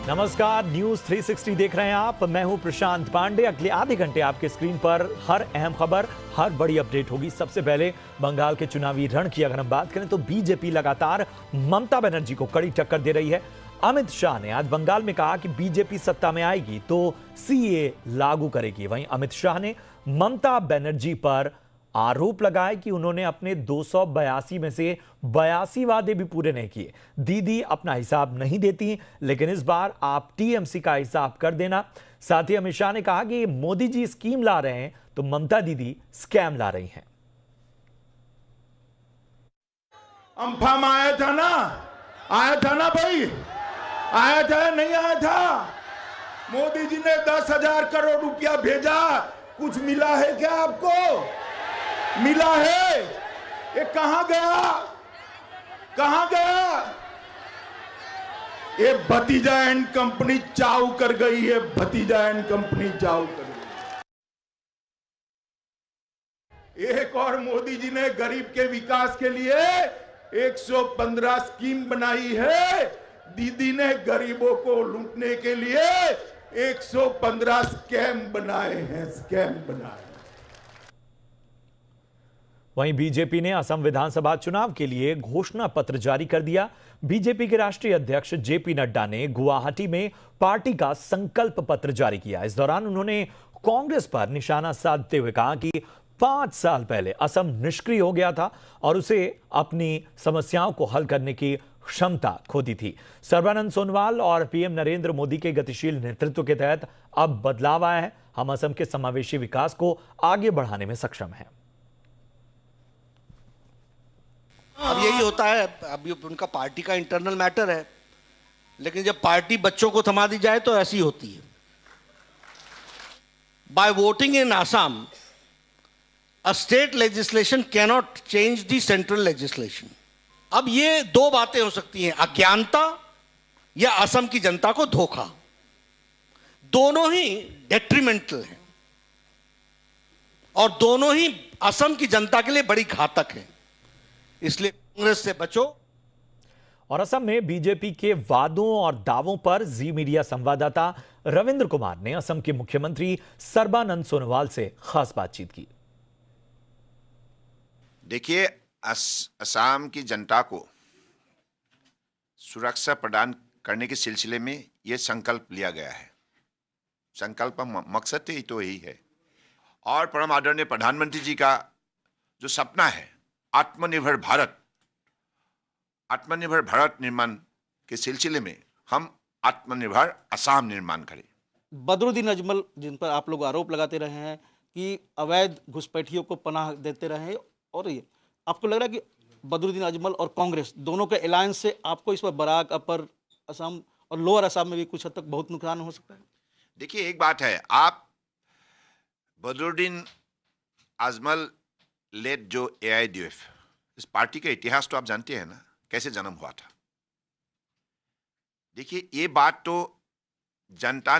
नमस्कार, न्यूज 360 देख रहे हैं आप। मैं हूं प्रशांत पांडे। अगले आधे घंटे आपके स्क्रीन पर हर अहम खबर, हर बड़ी अपडेट होगी। सबसे पहले बंगाल के चुनावी रण की अगर हम बात करें तो बीजेपी लगातार ममता बनर्जी को कड़ी टक्कर दे रही है। अमित शाह ने आज बंगाल में कहा कि बीजेपी सत्ता में आएगी तो सीए लागू करेगी। वहीं अमित शाह ने ममता बनर्जी पर आरोप लगाया कि उन्होंने अपने 282 में से 82 वादे भी पूरे नहीं किए। दीदी अपना हिसाब नहीं देती, लेकिन इस बार आप टीएमसी का हिसाब कर देना। साथ ही अमित शाह ने कहा कि मोदी जी स्कीम ला रहे हैं तो ममता दीदी स्कैम ला रही हैं। अम्फाम आया था ना भाई, आया था नहीं आया था? मोदी जी ने 10,000 करोड़ रुपया भेजा, कुछ मिला है क्या आपको? मिला है? ये कहां गया? ये भतीजा एंड कंपनी चाव कर गई है, भतीजा एंड कंपनी चाव कर गई। एक और मोदी जी ने गरीब के विकास के लिए 115 स्कीम बनाई है। दीदी ने गरीबों को लूटने के लिए 115 स्कैम बनाए हैं। वहीं बीजेपी ने असम विधानसभा चुनाव के लिए घोषणा पत्र जारी कर दिया। बीजेपी के राष्ट्रीय अध्यक्ष जेपी नड्डा ने गुवाहाटी में पार्टी का संकल्प पत्र जारी किया। इस दौरान उन्होंने कांग्रेस पर निशाना साधते हुए कहा कि 5 साल पहले असम निष्क्रिय हो गया था और उसे अपनी समस्याओं को हल करने की क्षमता खो दी थी। सर्बानंद सोनोवाल और पीएम नरेंद्र मोदी के गतिशील नेतृत्व के तहत अब बदलाव आया है। हम असम के समावेशी विकास को आगे बढ़ाने में सक्षम हैं। अब यही होता है, अभी उनका पार्टी का इंटरनल मैटर है, लेकिन जब पार्टी बच्चों को थमा दी जाए तो ऐसी होती है। By voting in Assam, a state legislation cannot change the central legislation. अब ये दो बातें हो सकती हैं, अज्ञानता या असम की जनता को धोखा। दोनों ही डेट्रीमेंटल हैं और दोनों ही असम की जनता के लिए बड़ी घातक है। इसलिए कांग्रेस से बचो। और असम में बीजेपी के वादों और दावों पर जी मीडिया संवाददाता रविंद्र कुमार ने असम के मुख्यमंत्री सर्बानंद सोनोवाल से खास बातचीत की। देखिए, असम की जनता को सुरक्षा प्रदान करने के सिलसिले में यह संकल्प लिया गया है। संकल्प का मकसद ही तो यही है। और परम आदरणीय प्रधानमंत्री जी का जो सपना है आत्मनिर्भर भारत निर्माण के सिलसिले में हम आत्मनिर्भर असम निर्माण करें। बदरुद्दीन अजमल, जिन पर आप लोग आरोप लगाते रहे हैं कि अवैध घुसपैठियों को पनाह देते रहे हैं, और ये आपको लग रहा है कि बदरुद्दीन अजमल और कांग्रेस दोनों के अलायंस से आपको इस पर बराक, अपर असम और लोअर असम में भी कुछ हद तक बहुत नुकसान हो सकता है? देखिए, एक बात है, आप बदरुद्दीन अजमल लेड जो AIDF, इस पार्टी का इतिहास तो आप जानते हैं ना, कैसे जन्म हुआ था। देखिए, ये बात तो जनता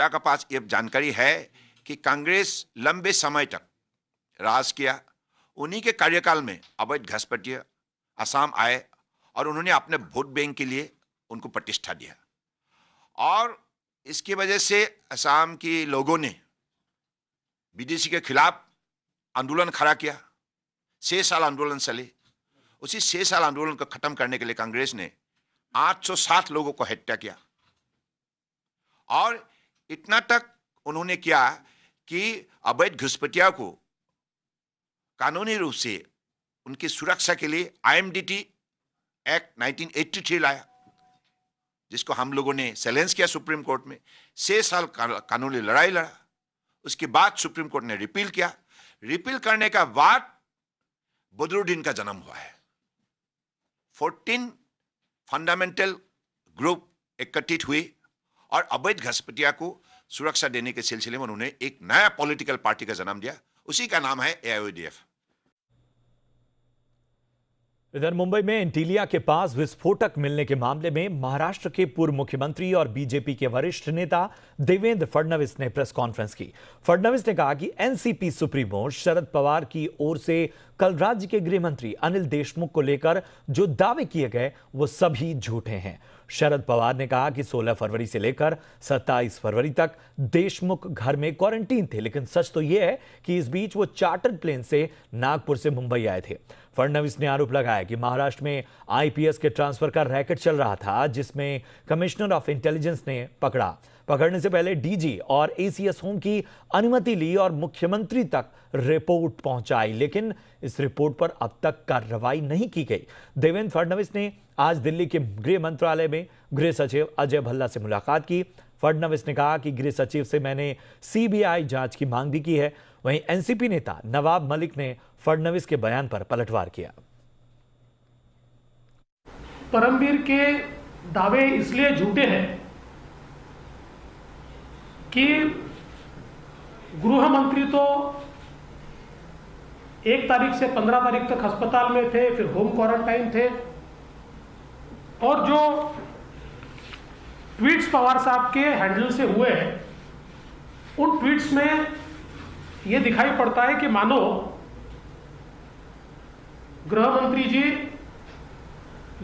का पास ये जानकारी है कि कांग्रेस लंबे समय तक राज किया। उन्हीं के कार्यकाल में अवैध घुसपैठिया असम आए और उन्होंने अपने वोट बैंक के लिए उनको प्रतिष्ठा दिया, और इसकी वजह से असम के लोगों ने विदेशी के खिलाफ आंदोलन खड़ा किया। 6 साल आंदोलन चले। उसी 6 साल आंदोलन को खत्म करने के लिए कांग्रेस ने 807 लोगों को हत्या किया, और इतना तक उन्होंने किया कि अवैध घुसपैठिया को कानूनी रूप से उनकी सुरक्षा के लिए IMDT एक्ट 1983 लाया, जिसको हम लोगों ने चैलेंज किया सुप्रीम कोर्ट में। 6 साल कानूनी लड़ाई लड़ा। उसके बाद सुप्रीम कोर्ट ने रिपील किया। रिपील करने का बाद बदरुद्दीन का जन्म हुआ है। 14 फंडामेंटल ग्रुप एकत्रित हुए और अवैध घुसपैठिया को सुरक्षा देने के सिलसिले में उन्होंने एक नया पॉलिटिकल पार्टी का जन्म दिया। उसी का नाम है AIDF। इधर मुंबई में एंटीलिया के पास विस्फोटक मिलने के मामले में महाराष्ट्र के पूर्व मुख्यमंत्री और बीजेपी के वरिष्ठ नेता देवेंद्र फडणवीस ने प्रेस कॉन्फ्रेंस की। फडणवीस ने कहा कि एनसीपी सुप्रीमो शरद पवार की ओर से कल राज्य के गृह मंत्री अनिल देशमुख को लेकर जो दावे किए गए वो सभी झूठे हैं। शरद पवार ने कहा कि 16 फरवरी से लेकर 27 फरवरी तक देशमुख घर में क्वारंटीन थे, लेकिन सच तो यह है कि इस बीच वो चार्टर्ड प्लेन से नागपुर से मुंबई आए थे। फडणवीस ने आरोप लगाया कि महाराष्ट्र में आईपीएस के ट्रांसफर का रैकेट चल रहा था, जिसमें कमिश्नर ऑफ इंटेलिजेंस ने पकड़ने से पहले डीजी और एसीएस होम की अनुमति ली और मुख्यमंत्री तक रिपोर्ट पहुंचाई, लेकिन इस रिपोर्ट पर अब तक कार्रवाई नहीं की गई। देवेंद्र फडणवीस ने आज दिल्ली के गृह मंत्रालय में गृह सचिव अजय भल्ला से मुलाकात की। फडणवीस ने कहा कि गृह सचिव से मैंने सीबीआई जांच की मांग भी की है। वहीं एनसीपी नेता नवाब मलिक ने फडणवीस के बयान पर पलटवार किया। परमवीर के दावे इसलिए झूठे हैं कि गृह मंत्री तो 1 तारीख से 15 तारीख तक अस्पताल में थे, फिर होम क्वारंटाइन थे, और जो ट्वीट्स पवार साहब के हैंडल से हुए हैं उन ट्वीट्स में यह दिखाई पड़ता है कि मानो गृह मंत्री जी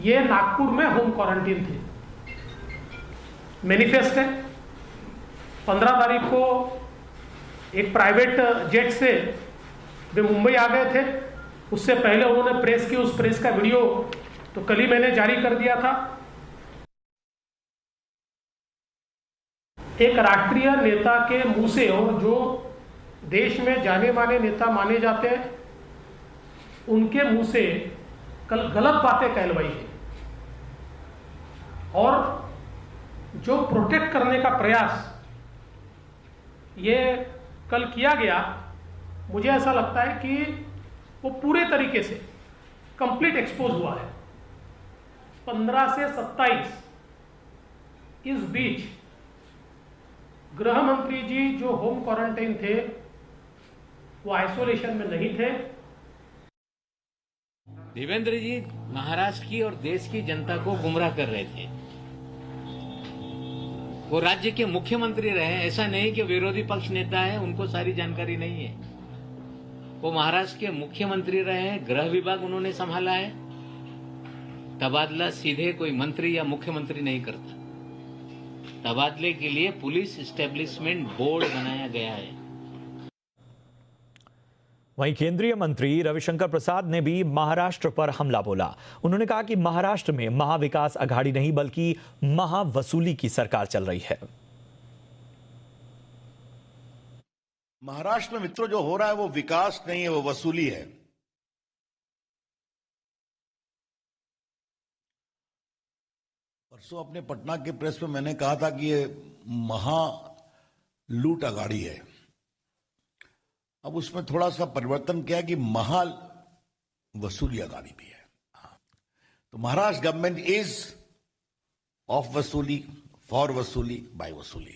ये नागपुर में होम क्वारंटीन थे। मैनिफेस्ट है 15 तारीख को एक प्राइवेट जेट से वे मुंबई आ गए थे। उससे पहले उन्होंने प्रेस की, उस प्रेस का वीडियो तो कल ही मैंने जारी कर दिया था। एक राष्ट्रीय नेता के मुंह से, और जो देश में जाने माने नेता माने जाते हैं, उनके मुंह से कल गलत बातें कहलवाई है और जो प्रोटेक्ट करने का प्रयास ये कल किया गया, मुझे ऐसा लगता है कि वो पूरे तरीके से कंप्लीट एक्सपोज हुआ है। 15 से 27 इस बीच गृह मंत्री जी जो होम क्वारंटाइन थे वो आइसोलेशन में नहीं थे। देवेंद्र जी महाराष्ट्र की और देश की जनता को गुमराह कर रहे थे। वो राज्य के मुख्यमंत्री रहे, ऐसा नहीं कि विरोधी पक्ष नेता है उनको सारी जानकारी नहीं है। वो महाराष्ट्र के मुख्यमंत्री रहे हैं, गृह विभाग उन्होंने संभाला है। तबादला सीधे कोई मंत्री या मुख्यमंत्री नहीं करता। तबादले के लिए पुलिस एस्टेब्लिशमेंट बोर्ड बनाया गया है। वहीं केंद्रीय मंत्री रविशंकर प्रसाद ने भी महाराष्ट्र पर हमला बोला। उन्होंने कहा कि महाराष्ट्र में महाविकास अघाड़ी नहीं बल्कि महावसूली की सरकार चल रही है। महाराष्ट्र में मित्रों जो हो रहा है वो विकास नहीं है, वो वसूली है। परसों अपने पटना के प्रेस में मैंने कहा था कि ये महा लूट अघाड़ी है। अब उसमें थोड़ा सा परिवर्तन किया कि महा वसूली अघाड़ी भी है। तो महाराष्ट्र गवर्नमेंट इज ऑफ वसूली, फॉर वसूली, बाय वसूली।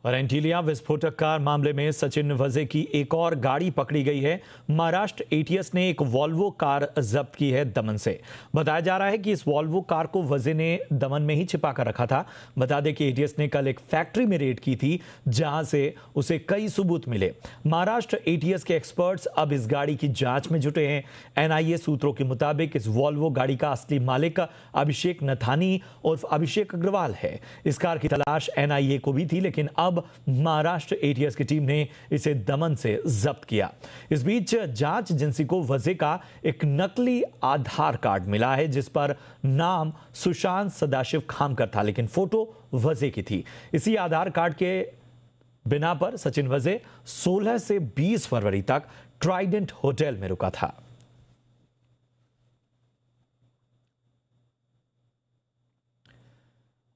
और एंटीलिया विस्फोटक कार मामले में सचिन वजे की एक और गाड़ी पकड़ी गई है। महाराष्ट्र एटीएस ने एक वॉल्वो कार जब्त की है दमन से। बताया जा रहा है कि इस वॉल्वो कार को वजे ने दमन में ही छिपा कर रखा था। बता दें कि एटीएस ने कल एक फैक्ट्री में रेड की थी, जहां से उसे कई सबूत मिले। महाराष्ट्र एटीएस के एक्सपर्ट्स अब इस गाड़ी की जांच में जुटे हैं। एनआईए सूत्रों के मुताबिक इस वॉल्वो गाड़ी का असली मालिक अभिषेक नथानी उर्फ अभिषेक अग्रवाल है। इस कार की तलाश एनआईए को भी थी, लेकिन अब महाराष्ट्र एटीएस की टीम ने इसे दमन से जब्त किया। इस बीच जांच एजेंसी को वजे का एक नकली आधार कार्ड मिला है, जिस पर नाम सुशांत सदाशिव खामकर था, लेकिन फोटो वजे की थी। इसी आधार कार्ड के बिना पर सचिन वजे 16 से 20 फरवरी तक ट्राइडेंट होटल में रुका था।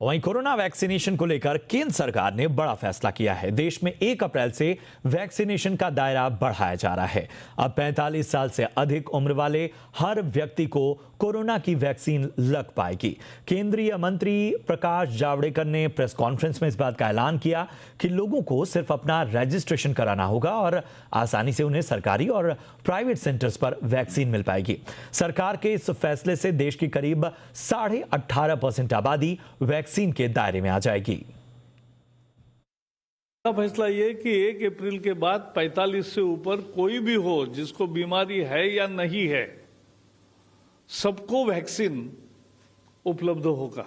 वहीं कोरोना वैक्सीनेशन को लेकर केंद्र सरकार ने बड़ा फैसला किया है। देश में 1 अप्रैल से वैक्सीनेशन का दायरा बढ़ाया जा रहा है। अब 45 साल से अधिक उम्र वाले हर व्यक्ति को कोरोना की वैक्सीन लग पाएगी। केंद्रीय मंत्री प्रकाश जावड़ेकर ने प्रेस कॉन्फ्रेंस में इस बात का ऐलान किया कि लोगों को सिर्फ अपना रजिस्ट्रेशन कराना होगा और आसानी से उन्हें सरकारी और प्राइवेट सेंटर्स पर वैक्सीन मिल पाएगी। सरकार के इस फैसले से देश की करीब 18.5% आबादी वैक्सीन के दायरे में आ जाएगी। फैसला ये कि 1 अप्रैल के बाद 45 से ऊपर कोई भी हो जिसको बीमारी है या नहीं है, सबको वैक्सीन उपलब्ध होगा।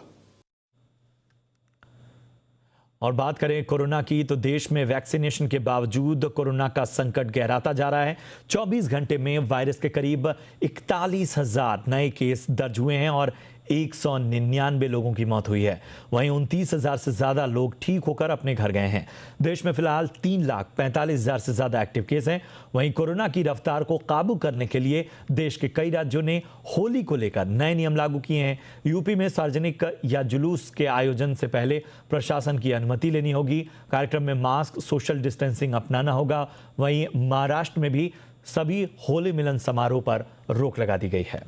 और बात करें कोरोना की, तो देश में वैक्सीनेशन के बावजूद कोरोना का संकट गहराता जा रहा है। 24 घंटे में वायरस के करीब 41,000 नए केस दर्ज हुए हैं और 199 लोगों की मौत हुई है। वहीं 29,000 से ज्यादा लोग ठीक होकर अपने घर गए हैं। देश में फिलहाल 3,45,000 से ज्यादा एक्टिव केस हैं। वहीं कोरोना की रफ्तार को काबू करने के लिए देश के कई राज्यों ने होली को लेकर नए नियम लागू किए हैं। यूपी में सार्वजनिक या जुलूस के आयोजन से पहले प्रशासन की अनुमति लेनी होगी। कार्यक्रम में मास्क, सोशल डिस्टेंसिंग अपनाना होगा। वहीं महाराष्ट्र में भी सभी होली मिलन समारोह पर रोक लगा दी गई है।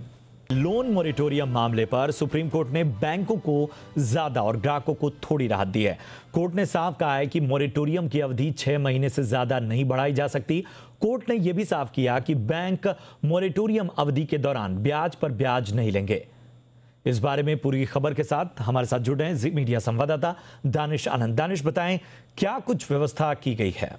लोन मोरेटोरियम मामले पर सुप्रीम कोर्ट ने बैंकों को ज्यादा और ग्राहकों को थोड़ी राहत दी है। कोर्ट ने साफ कहा है कि मोरेटोरियम की अवधि 6 महीने से ज्यादा नहीं बढ़ाई जा सकती। कोर्ट ने यह भी साफ किया कि बैंक मोरेटोरियम अवधि के दौरान ब्याज पर ब्याज नहीं लेंगे। इस बारे में पूरी खबर के साथ हमारे साथ जुड़े हैं जी मीडिया संवाददाता दानिश आनंद। दानिश, बताएं क्या कुछ व्यवस्था की गई है?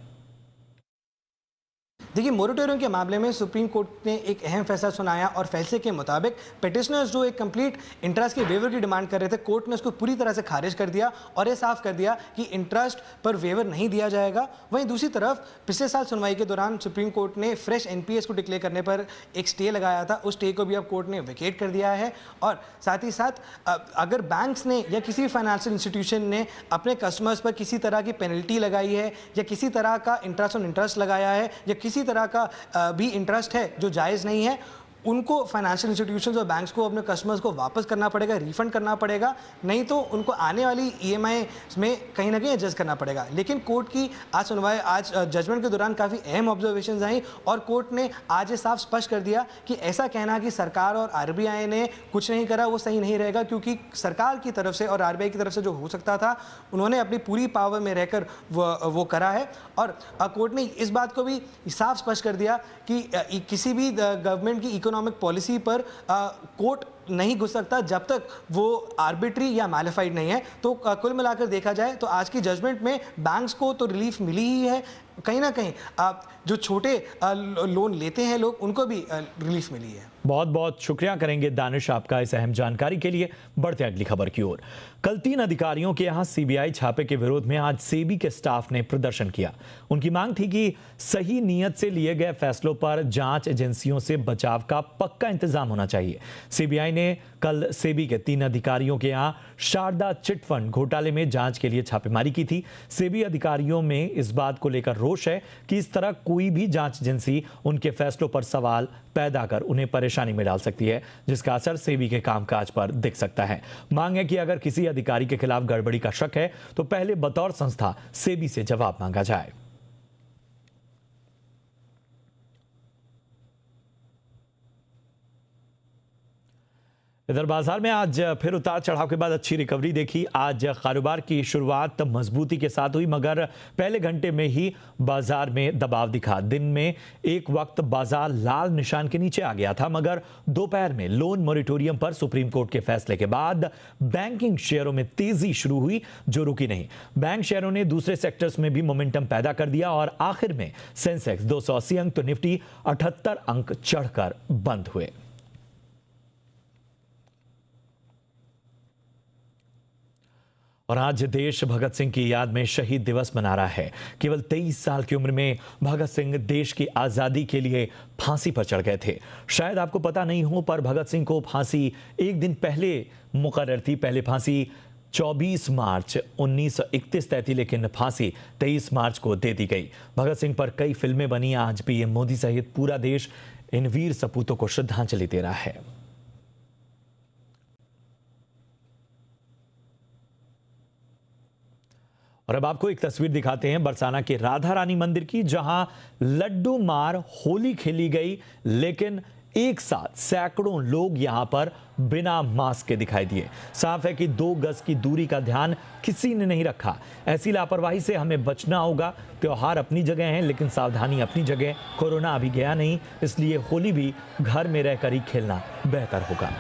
देखिए, मोरेटोरियम के मामले में सुप्रीम कोर्ट ने एक अहम फैसला सुनाया और फैसले के मुताबिक पिटिशनर्स जो एक कंप्लीट इंटरेस्ट के वेवर की डिमांड कर रहे थे, कोर्ट ने उसको पूरी तरह से खारिज कर दिया और ये साफ कर दिया कि इंटरेस्ट पर वेवर नहीं दिया जाएगा। वहीं दूसरी तरफ पिछले साल सुनवाई के दौरान सुप्रीम कोर्ट ने फ्रेश एनपीएस को डिक्लेयर करने पर एक स्टे लगाया था। उस स्टे को भी अब कोर्ट ने वेकेट कर दिया है। और साथ ही साथ अगर बैंक्स ने या किसी फाइनेंशियल इंस्टीट्यूशन ने अपने कस्टमर्स पर किसी तरह की पेनल्टी लगाई है या किसी तरह का इंटरेस्ट ऑन इंटरेस्ट लगाया है या किसी तरह का भी इंटरेस्ट है जो जायज़ नहीं है, उनको फाइनेंशियल इंस्टीट्यूशंस और बैंक्स को अपने कस्टमर्स को वापस करना पड़ेगा, रिफंड करना पड़ेगा। नहीं तो उनको आने वाली ईएमआई में कहीं ना कहीं एडजस्ट करना पड़ेगा। लेकिन कोर्ट की आज जजमेंट के दौरान काफ़ी अहम ऑब्जर्वेशंस आई और कोर्ट ने आज ये साफ स्पष्ट कर दिया कि ऐसा कहना कि सरकार और आरबीआई ने कुछ नहीं करा वो सही नहीं रहेगा, क्योंकि सरकार की तरफ से और आरबीआई की तरफ से जो हो सकता था उन्होंने अपनी पूरी पावर में रहकर वो करा है। और कोर्ट ने इस बात को भी साफ स्पष्ट कर दिया कि किसी भी गवर्नमेंट की इकोनॉमिक पॉलिसी पर कोर्ट नहीं घुस सकता जब तक वो आर्बिट्री या मैलिफाइड नहीं है। तो कुल मिलाकर देखा जाए तो आज की जजमेंट में बैंक्स को तो रिलीफ मिली ही है, कहीं ना कहीं जो छोटे लोन लेते हैं लोग उनको भी रिलीफ मिली है। बहुत बहुत शुक्रिया करेंगे दानिश आपका इस अहम जानकारी के लिए। बढ़ते अगली खबर की ओर। कल 3 अधिकारियों के यहां सीबीआई छापे के विरोध में आज सेबी के स्टाफ ने प्रदर्शन किया। उनकी मांग थी कि सही नीयत से लिए गए फैसलों पर जांच एजेंसियों से बचाव का पक्का इंतजाम होना चाहिए। सीबीआई ने कल सेबी के 3 अधिकारियों के यहां शारदा चिटफंड घोटाले में जांच के लिए छापेमारी की थी। सेबी अधिकारियों में इस बात को लेकर रोष है कि इस तरह कोई भी जांच एजेंसी उनके फैसलों पर सवाल पैदा कर उन्हें परेशानी में डाल सकती है, जिसका असर सेबी के कामकाज पर दिख सकता है। मांग है कि अगर किसी अधिकारी के खिलाफ गड़बड़ी का शक है तो पहले बतौर संस्था सेबी से जवाब मांगा जाए। इधर बाजार में आज फिर उतार चढ़ाव के बाद अच्छी रिकवरी देखी। आज कारोबार की शुरुआत मजबूती के साथ हुई, मगर पहले घंटे में ही बाजार में दबाव दिखा। दिन में एक वक्त बाजार लाल निशान के नीचे आ गया था, मगर दोपहर में लोन मोरेटोरियम पर सुप्रीम कोर्ट के फैसले के बाद बैंकिंग शेयरों में तेजी शुरू हुई जो रुकी नहीं। बैंक शेयरों ने दूसरे सेक्टर्स में भी मोमेंटम पैदा कर दिया और आखिर में सेंसेक्स 280 अंक तो निफ्टी 78 अंक चढ़कर बंद हुए। और आज देश भगत सिंह की याद में शहीद दिवस मना रहा है। केवल 23 साल की उम्र में भगत सिंह देश की आज़ादी के लिए फांसी पर चढ़ गए थे। शायद आपको पता नहीं हो, पर भगत सिंह को फांसी एक दिन पहले मुकर्रर थी। पहले फांसी 24 मार्च 1931 तय थी, लेकिन फांसी 23 मार्च को दे दी गई। भगत सिंह पर कई फिल्में बनी। आज पीएम मोदी सहित पूरा देश इन वीर सपूतों को श्रद्धांजलि दे रहा है। और अब आपको एक तस्वीर दिखाते हैं बरसाना के राधा रानी मंदिर की, जहां लड्डू मार होली खेली गई, लेकिन एक साथ सैकड़ों लोग यहां पर बिना मास्क के दिखाई दिए। साफ है कि 2 गज की दूरी का ध्यान किसी ने नहीं रखा। ऐसी लापरवाही से हमें बचना होगा। त्योहार अपनी जगह हैं, लेकिन सावधानी अपनी जगह। कोरोना अभी गया नहीं, इसलिए होली भी घर में रहकर ही खेलना बेहतर होगा।